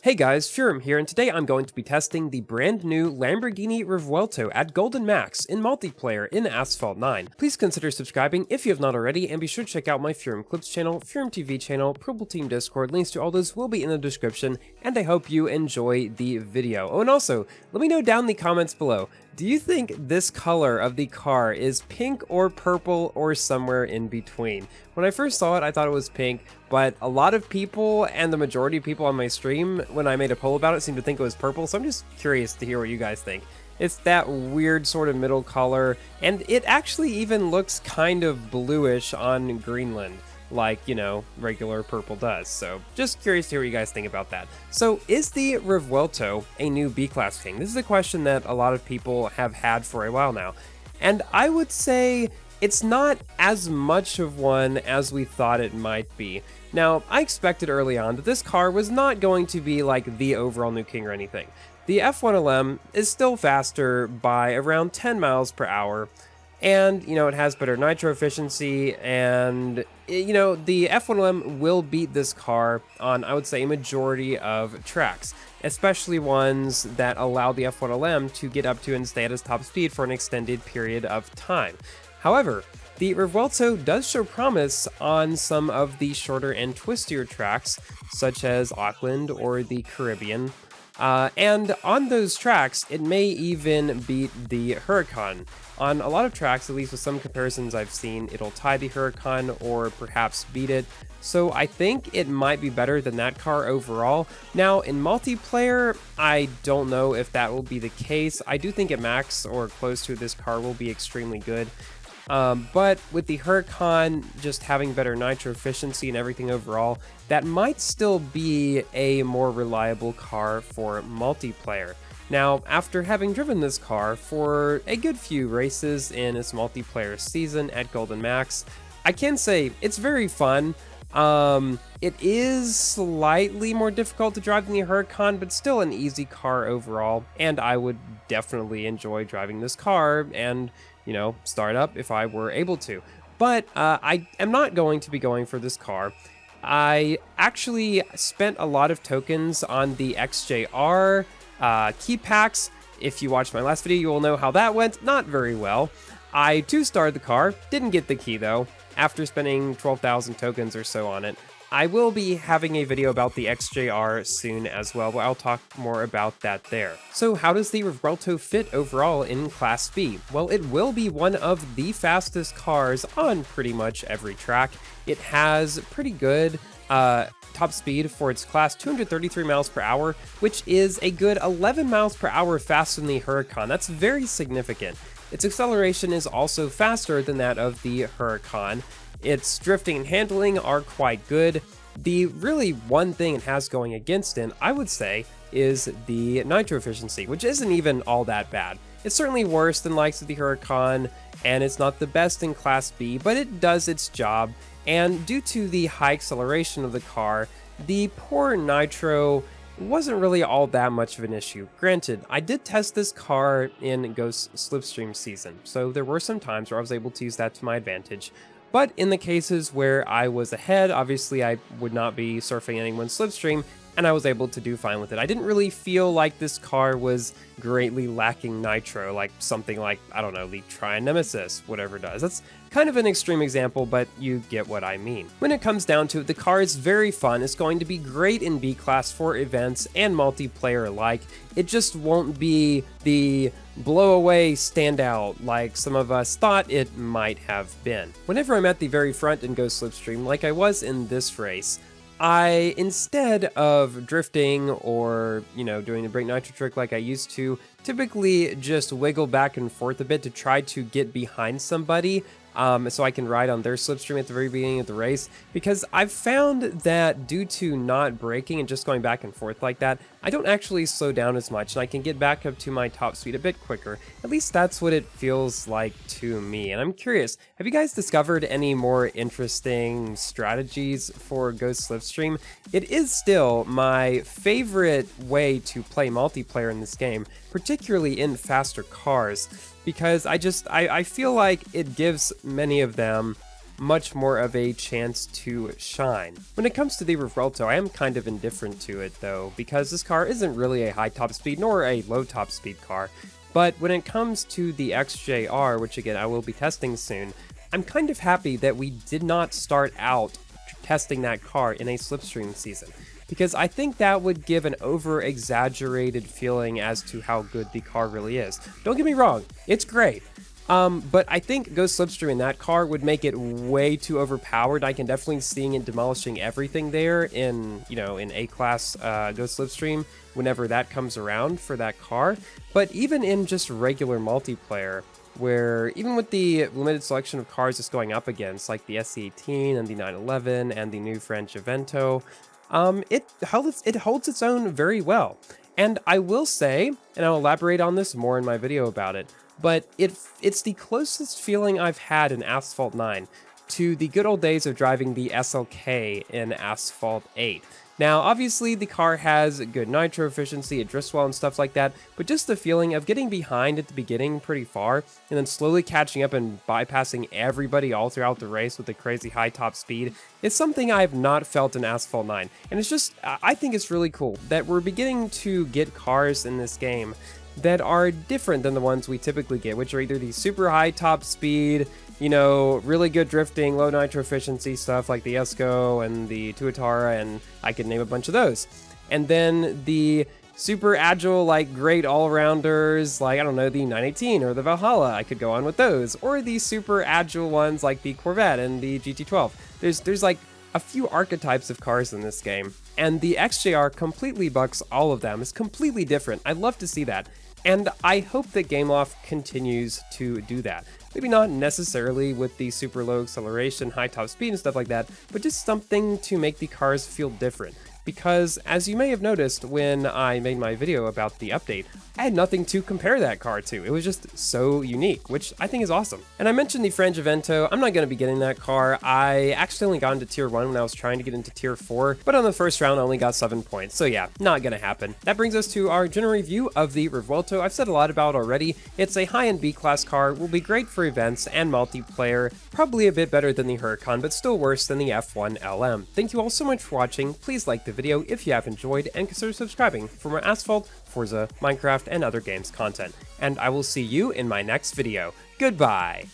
Hey guys, Furum here, and today I'm going to be testing the brand new Lamborghini Revuelto at Golden Max in multiplayer in Asphalt 9. Please consider subscribing if you have not already, and be sure to check out my Furum Clips channel, Furum TV channel, Purple Team Discord. Links to all those will be in the description, and I hope you enjoy the video. Oh, and also, let me know down in the comments below, do you think this color of the car is pink or purple or somewhere in between? When I first saw it, I thought it was pink, but a lot of people, and the majority of people on my stream, when I made a poll about it, seemed to think it was purple, so I'm just curious to hear what you guys think. It's that weird sort of middle color, and it actually even looks kind of bluish on Greenland, like, you know, regular purple does. So just curious to hear what you guys think about that. So is the Revuelto a new B-Class king? This is a question that a lot of people have had for a while now. And I would say it's not as much of one as we thought it might be. Now, I expected early on that this car was not going to be like the overall new king or anything. The F1LM is still faster by around 10 miles per hour. And, you know, it has better nitro efficiency, and, you know, the F1LM will beat this car on, I would say, a majority of tracks, especially ones that allow the F1LM to get up to and stay at its top speed for an extended period of time. However, the Revuelto does show promise on some of the shorter and twistier tracks, such as Auckland or the Caribbean. And on those tracks, it may even beat the Huracan. On a lot of tracks, at least with some comparisons I've seen, it'll tie the Huracan or perhaps beat it. So I think it might be better than that car overall. Now, in multiplayer, I don't know if that will be the case. I do think at max or close to this car will be extremely good. But with the Huracan just having better nitro efficiency and everything overall, that might still be a more reliable car for multiplayer. Now, after having driven this car for a good few races in its multiplayer season at Golden Max, I can say it's very fun. It is slightly more difficult to drive than the Huracan, but still an easy car overall, and I would definitely enjoy driving this car and, you know, start up if I were able to. But I am not going to be going for this car. I actually spent a lot of tokens on the XJR key packs. If you watched my last video, you will know how that went. Not very well. I 2-starred the car, didn't get the key though, after spending 12,000 tokens or so on it. I will be having a video about the XJR soon as well, but I'll talk more about that there. So how does the Revuelto fit overall in Class B? Well, it will be one of the fastest cars on pretty much every track. It has pretty good top speed for its class, 233 miles per hour, which is a good 11 miles per hour faster than the Huracan. That's very significant. Its acceleration is also faster than that of the Huracan. Its drifting and handling are quite good. The really one thing it has going against it, I would say, is the nitro efficiency, which isn't even all that bad. It's certainly worse than likes of the Huracan, and it's not the best in Class B, but it does its job. And due to the high acceleration of the car, the poor nitro wasn't really all that much of an issue. Granted, I did test this car in Ghost Slipstream season, so there were some times where I was able to use that to my advantage. But in the cases where I was ahead, obviously I would not be surfing anyone's slipstream, and I was able to do fine with it. I didn't really feel like this car was greatly lacking nitro, like something like, I don't know, the Tryon Nemesis, whatever it does. That's kind of an extreme example, but you get what I mean. When it comes down to it, the car is very fun. It's going to be great in B-Class for events and multiplayer alike. It just won't be the blow away standout like some of us thought it might have been. Whenever I'm at the very front in Ghost Slipstream, like I was in this race, I, instead of drifting or, you know, doing the brake nitro trick like I used to, typically just wiggle back and forth a bit to try to get behind somebody so I can ride on their slipstream at the very beginning of the race, because I've found that due to not braking and just going back and forth like that, I don't actually slow down as much, and I can get back up to my top speed a bit quicker. At least that's what it feels like to me. And I'm curious, have you guys discovered any more interesting strategies for Ghost Slipstream? It is still my favorite way to play multiplayer in this game, particularly in faster cars, because I feel like it gives many of them much more of a chance to shine. When it comes to the Revuelto, I am kind of indifferent to it though, because this car isn't really a high top speed nor a low top speed car. But when it comes to the XJR, which again I will be testing soon, I'm kind of happy that we did not start out testing that car in a slipstream season, because I think that would give an over-exaggerated feeling as to how good the car really is. Don't get me wrong, it's great. But I think Go Slipstream in that car would make it way too overpowered. I can definitely see it demolishing everything there in, in A-Class Go Slipstream whenever that comes around for that car. But even in just regular multiplayer, where even with the limited selection of cars it's going up against, like the SC18 and the 911 and the new French Revuelto, it holds its own very well. And I will say, and I'll elaborate on this more in my video about it, but it's the closest feeling I've had in Asphalt 9 to the good old days of driving the SLK in Asphalt 8. Now, obviously, the car has good nitro efficiency, it drifts well and stuff like that, but just the feeling of getting behind at the beginning pretty far, and then slowly catching up and bypassing everybody all throughout the race with a crazy high top speed is something I have not felt in Asphalt 9. And it's just, I think it's really cool that we're beginning to get cars in this game that are different than the ones we typically get, which are either the super high top speed, really good drifting, low nitro efficiency stuff like the Esco and the Tuatara, and I could name a bunch of those. And then the super agile, like great all-rounders, like, I don't know, the 918 or the Valhalla, I could go on with those. Or the super agile ones like the Corvette and the GT12. There's like a few archetypes of cars in this game, and the XJR completely bucks all of them. It's completely different. I'd love to see that. And I hope that Gameloft continues to do that. Maybe not necessarily with the super low acceleration, high top speed and stuff like that, but just something to make the cars feel different. Because, as you may have noticed when I made my video about the update, I had nothing to compare that car to. It was just so unique, which I think is awesome. And I mentioned the French Revuelto. I'm not going to be getting that car. I actually only got into Tier 1 when I was trying to get into Tier 4, but on the first round I only got 7 points, so yeah, not going to happen. That brings us to our general review of the Revuelto. I've said a lot about it already. It's a high-end B-Class car, will be great for events and multiplayer, probably a bit better than the Huracan, but still worse than the F1 LM. Thank you all so much for watching. Please like the video if you have enjoyed, and consider subscribing for more Asphalt, Forza, Minecraft, and other games content. And I will see you in my next video. Goodbye!